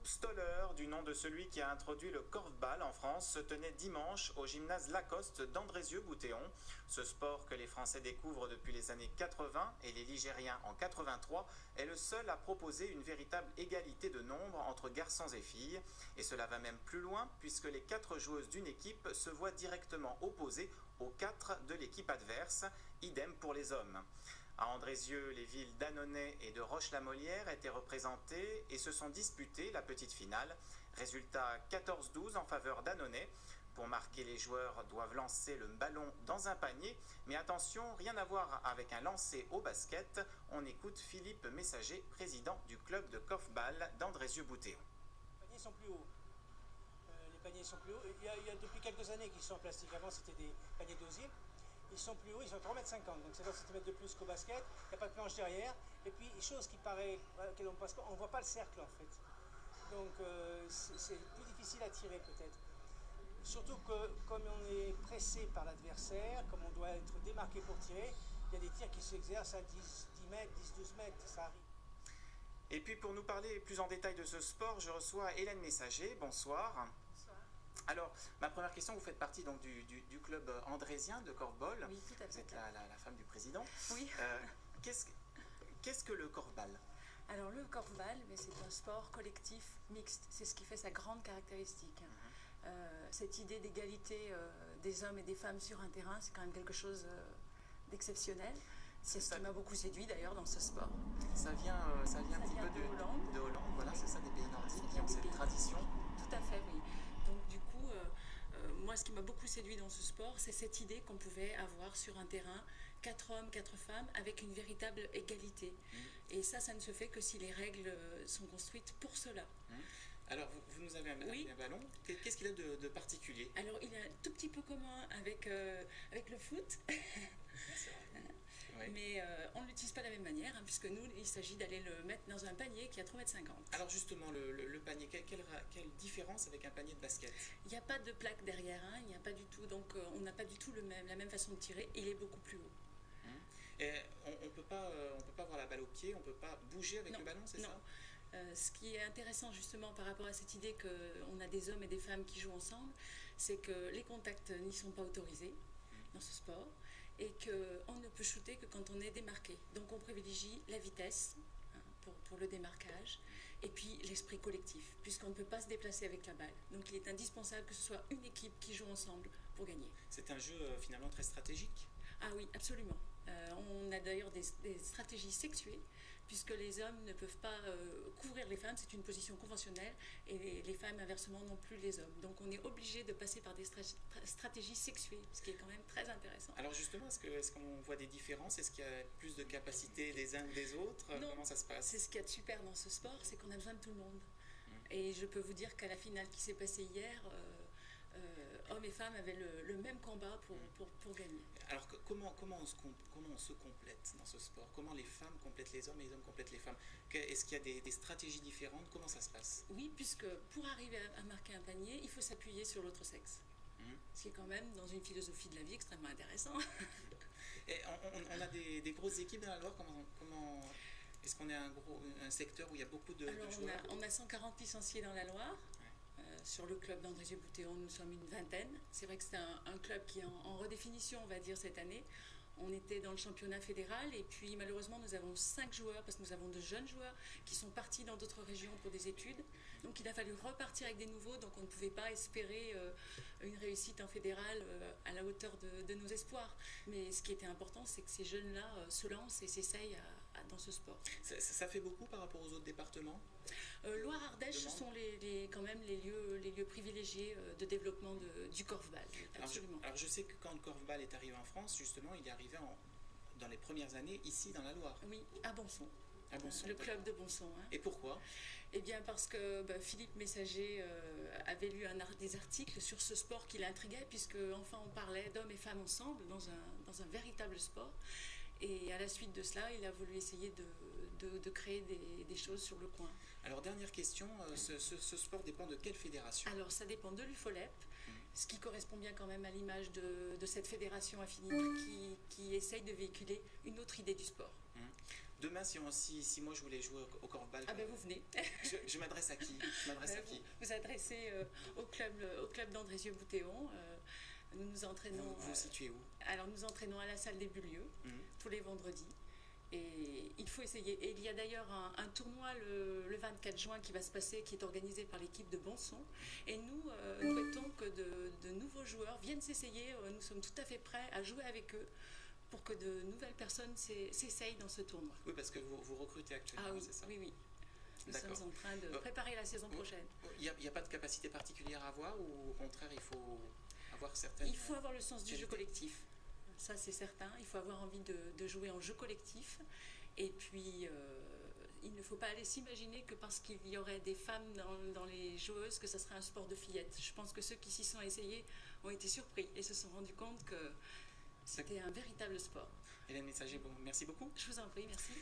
Stoller, du nom de celui qui a introduit le korfball en France, se tenait dimanche au gymnase Lacoste d'Andrézieux-Boutéon. Ce sport que les Français découvrent depuis les années 80 et les Ligériens en 83 est le seul à proposer une véritable égalité de nombre entre garçons et filles. Et cela va même plus loin puisque les 4 joueuses d'une équipe se voient directement opposées aux 4 de l'équipe adverse. Idem pour les hommes. À Andrézieux, les villes d'Annonay et de Roche-la-Molière étaient représentées et se sont disputées la petite finale. Résultat 14-12 en faveur d'Annonay. Pour marquer, les joueurs doivent lancer le ballon dans un panier. Mais attention, rien à voir avec un lancer au basket. On écoute Philippe Messager, président du club de korfball d'Andrézieux-Boutéon. Les paniers sont plus hauts. Les paniers sont plus hauts. Il y a depuis quelques années qu'ils sont en plastique. Avant, c'était des paniers d'osier. Ils sont plus hauts, ils sont 3,50 m, donc c'est 20 cm de plus qu'au basket. Il n'y a pas de planche derrière. Et puis, chose qui paraît, on ne voit pas le cercle en fait. Donc, c'est plus difficile à tirer peut-être. Surtout que, comme on est pressé par l'adversaire, comme on doit être démarqué pour tirer, il y a des tirs qui s'exercent à 10 mètres, 10-12 mètres, ça arrive. Et puis, pour nous parler plus en détail de ce sport, je reçois Hélène Messager. Bonsoir. Bonsoir. Alors, ma première question, vous faites partie donc du club andrésien de korfball. Oui, tout à fait. Vous êtes la femme du président. Oui. Qu'est-ce que le korfball? Alors le korfball, c'est un sport collectif mixte. C'est ce qui fait sa grande caractéristique. Cette idée d'égalité des hommes et des femmes sur un terrain, c'est quand même quelque chose d'exceptionnel. C'est ce qui m'a beaucoup séduit d'ailleurs dans ce sport. Ça vient un petit peu de Hollande. De Hollande, voilà, c'est ça, des pays nordiques qui vient ont des cette pays tradition. Tout à fait, oui. Donc du coup, moi ce qui m'a beaucoup séduit dans ce sport, c'est cette idée qu'on pouvait avoir sur un terrain 4 hommes, 4 femmes avec une véritable égalité. Et ça ne se fait que si les règles sont construites pour cela. Alors, vous nous avez un ballon. Qu'est-ce qu'il a de particulier? Alors, il est un tout petit peu commun avec le foot. Oui. Mais on ne l'utilise pas de la même manière, puisque nous, il s'agit d'aller le mettre dans un panier qui a 3,50 m. Alors justement, le panier, quelle différence avec un panier de basket? Il n'y a pas de plaque derrière, il n'y a pas du tout, donc on n'a pas du tout la même façon de tirer, il est beaucoup plus haut. Et on peut pas avoir la balle au pied, on ne peut pas bouger avec le ballon, c'est ça? Ce qui est intéressant justement par rapport à cette idée qu'on a des hommes et des femmes qui jouent ensemble, c'est que les contacts n'y sont pas autorisés dans ce sport et qu'on ne peut shooter que quand on est démarqué. Donc on privilégie la vitesse pour le démarquage et puis l'esprit collectif, puisqu'on ne peut pas se déplacer avec la balle. Donc il est indispensable que ce soit une équipe qui joue ensemble pour gagner. C'est un jeu finalement très stratégique. Ah oui, absolument. On a d'ailleurs des stratégies sexuées, puisque les hommes ne peuvent pas couvrir les femmes, c'est une position conventionnelle, et les femmes inversement non plus les hommes. Donc on est obligé de passer par des stratégies sexuées, ce qui est quand même très intéressant. Alors justement, est-ce qu'on voit des différences? Est-ce qu'il y a plus de capacité des uns que des autres? Non, comment ça se passe? C'est ce qu'il y a de super dans ce sport, c'est qu'on a besoin de tout le monde. Et je peux vous dire qu'à la finale qui s'est passée hier, hommes et femmes avaient le même combat pour gagner. Alors comment on se complète dans ce sport? Comment les femmes complètent les hommes et les hommes complètent les femmes? Est-ce qu'il y a des stratégies différentes? Comment ça se passe? Oui, puisque pour arriver à marquer un panier, il faut s'appuyer sur l'autre sexe. Ce qui est quand même, dans une philosophie de la vie, extrêmement intéressant. Et on a des grosses équipes dans la Loire. Est-ce qu'on est un secteur où il y a beaucoup de joueurs? On a 140 licenciés dans la Loire. Sur le club d'Andrézieux-Boutéon, nous sommes une vingtaine. C'est vrai que c'est un club qui est en redéfinition, on va dire, cette année. On était dans le championnat fédéral et puis malheureusement nous avons 5 joueurs, parce que nous avons de jeunes joueurs qui sont partis dans d'autres régions pour des études. Donc il a fallu repartir avec des nouveaux, donc on ne pouvait pas espérer une réussite en fédéral à la hauteur de nos espoirs. Mais ce qui était important, c'est que ces jeunes-là se lancent et s'essayent dans ce sport. Ça fait beaucoup par rapport aux autres départements? Loire-Ardèche sont quand même les lieux privilégiés de développement du korfball. Alors je sais que quand le korfball est arrivé en France, justement, il est arrivé dans les premières années ici dans la Loire. Oui, à Bonson. À Bonson, le club de Bonson. Et pourquoi? Eh bien parce que Philippe Messager avait lu des articles sur ce sport qui l'intriguait, puisque enfin on parlait d'hommes et femmes ensemble dans un véritable sport. Et à la suite de cela, il a voulu essayer de créer des choses sur le coin. Alors dernière question, ce sport dépend de quelle fédération? Alors ça dépend de l'UFOLEP, ce qui correspond bien quand même à l'image de cette fédération affinité qui essaye de véhiculer une autre idée du sport. Demain, si moi je voulais jouer au korfball, Ah ben vous venez. je m'adresse à qui? Je m'adresse à qui? Vous adressez au club d'Andrézieux-Boutéon. Nous nous entraînons. Vous situez où? Alors nous entraînons à la salle des Bulieux tous les vendredis. Et il faut essayer. Et il y a d'ailleurs un tournoi le 24 juin qui va se passer, qui est organisé par l'équipe de Bonson. Et nous souhaitons que de nouveaux joueurs viennent s'essayer. Nous sommes tout à fait prêts à jouer avec eux pour que de nouvelles personnes s'essayent dans ce tournoi. Oui, parce que vous recrutez actuellement, ah oui, c'est ça? Oui. Nous sommes en train de préparer la saison prochaine. Il n'y a pas de capacité particulière à avoir, ou au contraire, il faut avoir certaines... Il faut avoir le sens du jeu collectif. Ça, c'est certain. Il faut avoir envie de jouer en jeu collectif. Et puis, il ne faut pas aller s'imaginer que parce qu'il y aurait des femmes dans les joueuses, que ça serait un sport de fillettes. Je pense que ceux qui s'y sont essayés ont été surpris et se sont rendus compte que c'était un véritable sport. Hélène Messager, merci beaucoup. Je vous en prie, merci.